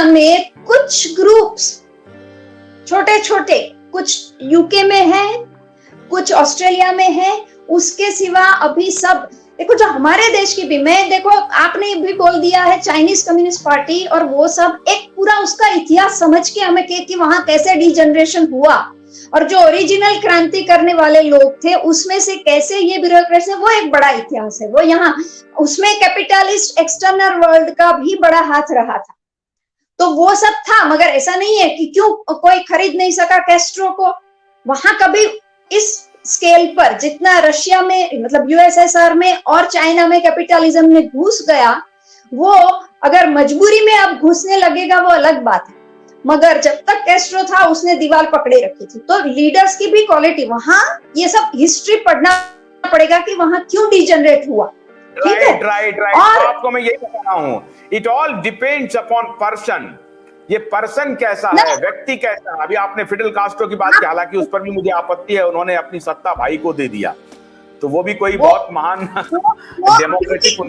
में कुछ ग्रुप्स छोटे छोटे, कुछ यूके में है, कुछ ऑस्ट्रेलिया में है, उसके सिवा अभी सब देखो जो हमारे देश की भी, मैं देखो आपने भी बोल दिया है चाइनीज कम्युनिस्ट पार्टी और वो सब, एक पूरा उसका इतिहास समझ के हमें कि वहां कैसे डिजनरेशन हुआ और जो ओरिजिनल क्रांति करने वाले लोग थे उसमें से कैसे ये ब्यूरोक्रेसी, वो एक बड़ा इतिहास है। वो यहाँ उसमें कैपिटलिस्ट एक्सटर्नल वर्ल्ड का भी बड़ा हाथ रहा था, तो वो सब था। मगर ऐसा नहीं है कि क्यों कोई खरीद नहीं सका कैस्ट्रो को। वहां कभी इस स्केल पर जितना रशिया में, मतलब यूएसएसआर में और चाइना में कैपिटलिज्म में घुस गया, वो अगर मजबूरी में अब घुसने लगेगा वो अलग बात है, मगर जब तक कैस्ट्रो था उसने दीवार पकड़े रखी थी। तो लीडर्स की भी क्वालिटी, वहां ये सब हिस्ट्री पढ़ना पड़ेगा कि वहां क्यों डिजनरेट हुआ। राइट। और आपको मैं यही बता रहा हूँ, it all depends upon person. ये पर्सन कैसा है, व्यक्ति कैसा है। अभी आपने फिडेल कास्ट्रो की बात की, हालांकि उस पर भी मुझे आपत्ति है, उन्होंने अपनी सत्ता भाई को दे दिया, तो वो भी कोई बहुत महान डेमोक्रेटिक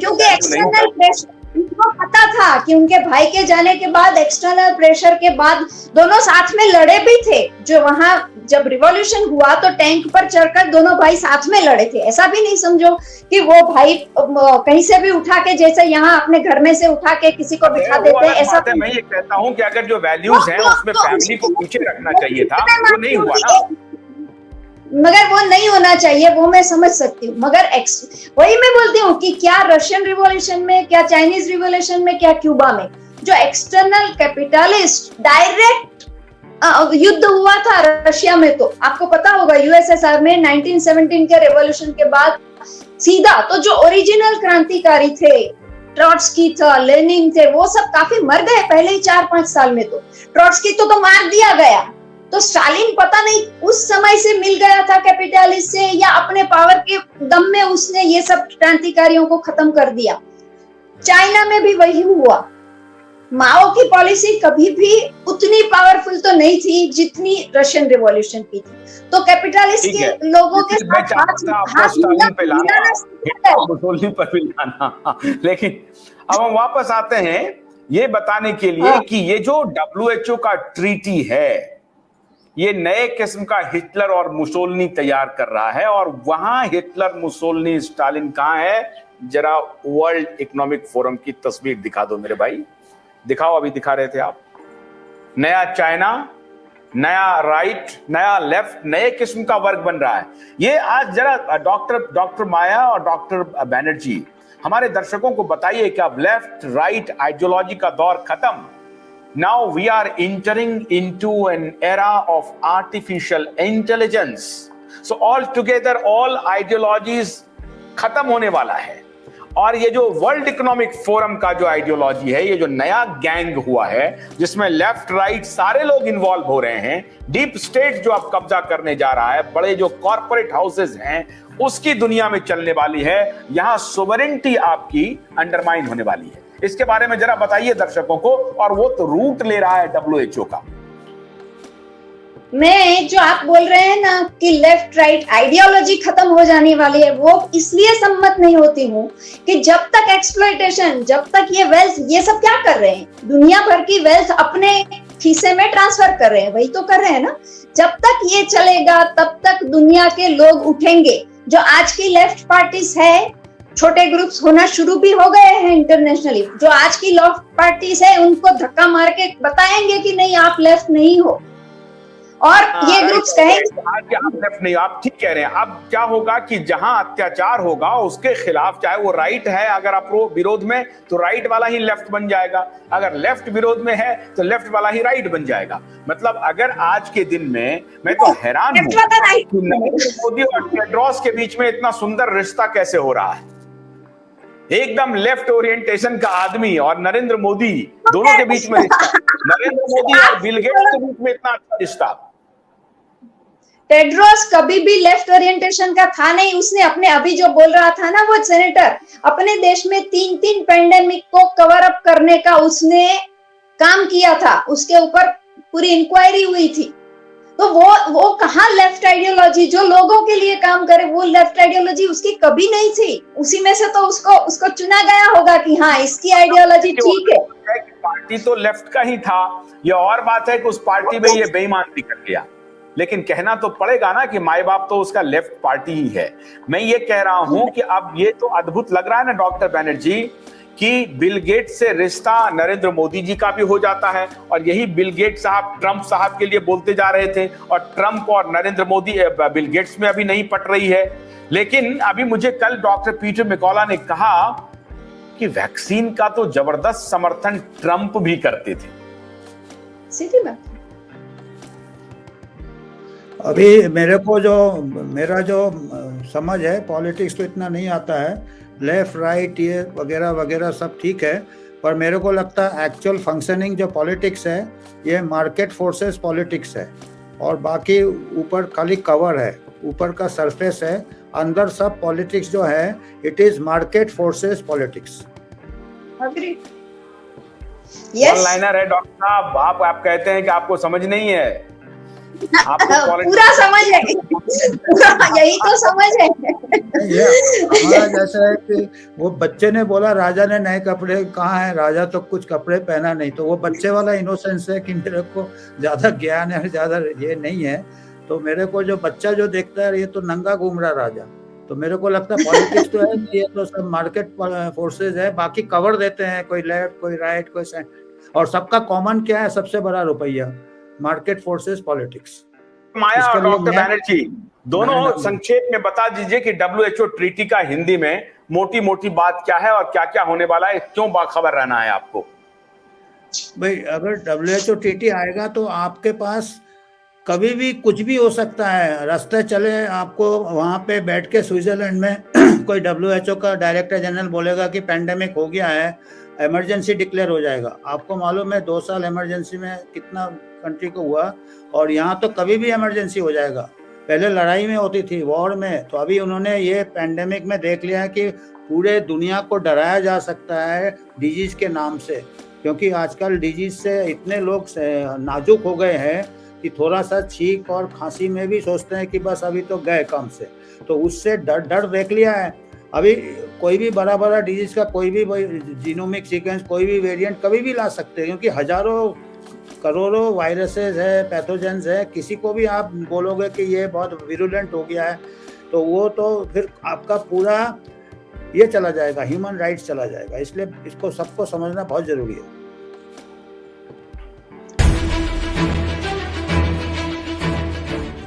उनको पता था कि उनके भाई के जाने के बाद, एक्सटर्नल प्रेशर के बाद दोनों साथ में लड़े भी थे। जो वहां जब रिवॉल्यूशन हुआ तो टैंक पर चढ़कर दोनों भाई साथ में लड़े थे। ऐसा भी नहीं समझो कि वो भाई कहीं से भी उठा के, जैसे यहाँ अपने घर में से उठा के किसी को बिठा देते हैं, ऐसा। मैं ये कहता हूँ कि अगर जो वैल्यूज हैं उसमें फैमिली को पीछे रखना चाहिए था, वो नहीं हुआ ना। मगर वो नहीं होना चाहिए, वो मैं समझ सकती हूँ। मगर वही मैं बोलती हूँ कि क्या रशियन रिवॉल्यूशन में, क्या चाइनीज रिवॉल्यूशन में, क्या क्यूबा में जो एक्सटर्नल कैपिटलिस्ट डायरेक्ट युद्ध हुआ था रशिया में, तो आपको पता होगा यूएसएसआर में 1917 के रेवोल्यूशन के बाद सीधा तो जो ओरिजिनल क्रांतिकारी थे, ट्रॉट्स्की था, लेनिन थे, वो सब काफी मर गए पहले ही 4-5 साल में। तो ट्रॉट्स्की तो मार दिया गया। तो स्टालिन पता नहीं उस समय से मिल गया था कैपिटलिस्ट से, या अपने पावर के दम में उसने ये सब क्रांतिकारियों को खत्म कर दिया। चाइना में भी वही हुआ। माओ की पॉलिसी कभी भी उतनी पावरफुल तो नहीं थी जितनी रशियन रिवॉल्यूशन की थी। तो कैपिटलिस्ट के लोगों के लेकिन अब हम वापस आते हैं ये बताने के लिए कि ये जो WHO का ट्रीटी है, ये नए किस्म का हिटलर और मुसोलिनी तैयार कर रहा है। और वहां हिटलर, मुसोलिनी, स्टालिन कहां है? जरा वर्ल्ड इकोनॉमिक फोरम की तस्वीर दिखा दो मेरे भाई। दिखाओ, अभी दिखा रहे थे आप। नया चाइना, नया राइट, नया लेफ्ट, नए किस्म का वर्ग बन रहा है। ये आज जरा डॉक्टर माया और डॉक्टर बैनर्जी हमारे दर्शकों को बताइए कि अब लेफ्ट राइट आइडियोलॉजी का दौर खत्म। Now we are entering into an era of artificial intelligence. So altogether all ideologies खत्म होने वाला है। और ये जो वर्ल्ड इकोनॉमिक फोरम का जो आइडियोलॉजी है, ये जो नया गैंग हुआ है जिसमें लेफ्ट राइट सारे लोग इन्वॉल्व हो रहे हैं, डीप स्टेट जो अब कब्जा करने जा रहा है, बड़े जो कॉर्पोरेट हाउसेस हैं उसकी दुनिया में चलने वाली है। यहां सोवरेनिटी आपकी अंडरमाइन होने वाली है। इसके बारे में जरा बताइए दर्शकों को। और वो तो रूट ले रहा है WHO का। मैं जो आप बोल रहे हैं ना कि लेफ्ट राइट आइडियोलॉजी खत्म हो जाने वाली है, वो इसलिए सम्मत नहीं होती हूँ कि जब तक एक्सप्लॉइटेशन, जब तक ये वेल्थ, ये सब क्या कर रहे हैं, दुनिया भर की वेल्थ अपने खीसे में ट्रांसफर कर रहे हैं, वही तो कर रहे हैं ना। जब तक ये चलेगा तब तक दुनिया के लोग उठेंगे। जो आज की लेफ्ट पार्टीज है, छोटे ग्रुप्स होना शुरू भी हो गए हैं इंटरनेशनली। जो आज की लेफ्ट पार्टीज है उनको धक्का मार के बताएंगे कि नहीं आप लेफ्ट नहीं हो, और ये ग्रुप्स कहेंगे आप लेफ्ट नहीं। आप ठीक कह रहे हैं। अब क्या होगा कि जहां अत्याचार होगा उसके खिलाफ, चाहे वो राइट है, अगर आप विरोध में तो राइट वाला ही लेफ्ट बन जाएगा, अगर लेफ्ट विरोध में है तो लेफ्ट वाला ही राइट बन जाएगा। मतलब अगर आज के दिन में, मैं तो हैरान हूं कि नरेंद्र मोदी और टेड्रोस के बीच में इतना सुंदर रिश्ता कैसे हो रहा है। एकदम लेफ्ट ओरिएंटेशन का आदमी और नरेंद्र मोदी, दोनों के बीच में रिश्ता। नरेंद्र मोदी और बिल गेट्स के बीच में इतना अच्छा रिश्ता। टेड्रोस कभी भी लेफ्ट ओरिएंटेशन का था नहीं। उसने अपने, अभी जो बोल रहा था ना वो सेनेटर, अपने देश में 3 पेंडेमिक को कवर अप करने का उसने काम किया था, उसके ऊपर पूरी इंक्वायरी हुई थी। तो वो कहाँ लेफ्ट आइडियोलॉजी, जो लोगों के लिए काम करे, वो लेफ्ट आइडियोलॉजी उसकी कभी नहीं थी। उसी में से तो उसको चुना गया होगा कि हाँ इसकी आइडियोलॉजी ठीक है। पार्टी तो लेफ्ट का ही था। ये और बात है कि उस पार्टी में ये बेईमान भी कर लिया, लेकिन कहना तो पड़ेगा ना कि माई बाप तो उसका लेफ्ट पार्टी ही है। मैं ये कह रहा हूं कि अब ये तो अद्भुत लग रहा है ना डॉक्टर बैनर्जी कि बिल गेट्स से रिश्ता नरेंद्र मोदी जी का भी हो जाता है, और यही बिल गेट्स साहब ट्रंप साहब के लिए बोलते जा रहे थे, और ट्रंप और नरेंद्र मोदी बिल गेट्स में अभी नहीं पट रही है। लेकिन अभी मुझे कल डॉक्टर पीटर मैकॉला ने कहा कि वैक्सीन का तो जबरदस्त समर्थन ट्रंप भी करते थे। सीधी बात। अभी मेरा जो समझ है, पॉलिटिक्स तो इतना नहीं आता है, लेफ्ट राइट ये वगैरह वगैरह सब ठीक है, पर मेरे को लगता है एक्चुअल फंक्शनिंग जो पॉलिटिक्स है ये मार्केट फोर्सेस पॉलिटिक्स है, और बाकी ऊपर खाली कवर है, ऊपर का सरफेस है, अंदर सब पॉलिटिक्स जो है it is market forces politics. Agree. One liner है डॉक्टर साहब, आप कहते हैं कि आपको समझ नहीं है, आपको पूरा समझ है, पूरा यही तो समझ है। हमारा जैसा है कि वो बच्चे ने बोला राजा ने नए कपड़े, कहाँ है राजा, तो कुछ कपड़े पहना नहीं, तो वो बच्चे वाला इनोसेंस है कि मेरे को ज्यादा ज्ञान है, ज्यादा ये नहीं है, तो मेरे को जो बच्चा जो देखता है ये तो नंगा घूम रहा राजा, तो मेरे को लगता है पॉलिटिक्स तो है, ये तो सब मार्केट फोर्सेज है, बाकी कवर देते हैं, कोई लेफ्ट कोई राइट कोई सेंटर, और सबका कॉमन क्या है, सबसे बड़ा रुपया, मार्केट फोर्सेस पॉलिटिक्स। माया और डॉक्टर बैनर्जी दोनों संक्षेप में बता दीजिए कि WHO ट्रीटी का हिंदी में मोटी मोटी बात क्या है और क्या क्या होने वाला है, क्यों बाखबर रहना है आपको? भाई अगर WHO ट्रीटी आएगा तो आपके पास कभी भी कुछ भी हो सकता है, रास्ते चले आपको वहां पे बैठ के स्विट्जरलैंड में कोई WHO का डायरेक्टर जनरल बोलेगा कि पेंडेमिक हो गया है, इमरजेंसी डिक्लेयर हो जाएगा। आपको मालूम है 2 साल इमरजेंसी में कितना कंट्री को हुआ, और यहाँ तो कभी भी इमरजेंसी हो जाएगा। पहले लड़ाई में होती थी, वॉर में, तो अभी उन्होंने ये पेंडेमिक में देख लिया है कि पूरे दुनिया को डराया जा सकता है डिजीज के नाम से, क्योंकि आजकल डिजीज से इतने लोग नाजुक हो गए हैं कि थोड़ा सा छींक और खांसी में भी सोचते हैं कि बस अभी तो गए काम से, तो उससे डर देख लिया है। अभी कोई भी बड़ा डिजीज का कोई भी जीनोमिक सीक्वेंस, कोई भी वेरिएंट कभी भी ला सकते हैं, क्योंकि हजारों करोड़ों वायरसेस है, पैथोजेंस है, किसी को भी आप बोलोगे कि ये बहुत विरुलेंट हो गया है, तो वो तो फिर आपका पूरा ये चला जाएगा, ह्यूमन राइट्स चला जाएगा, इसलिए इसको सबको समझना बहुत जरूरी है।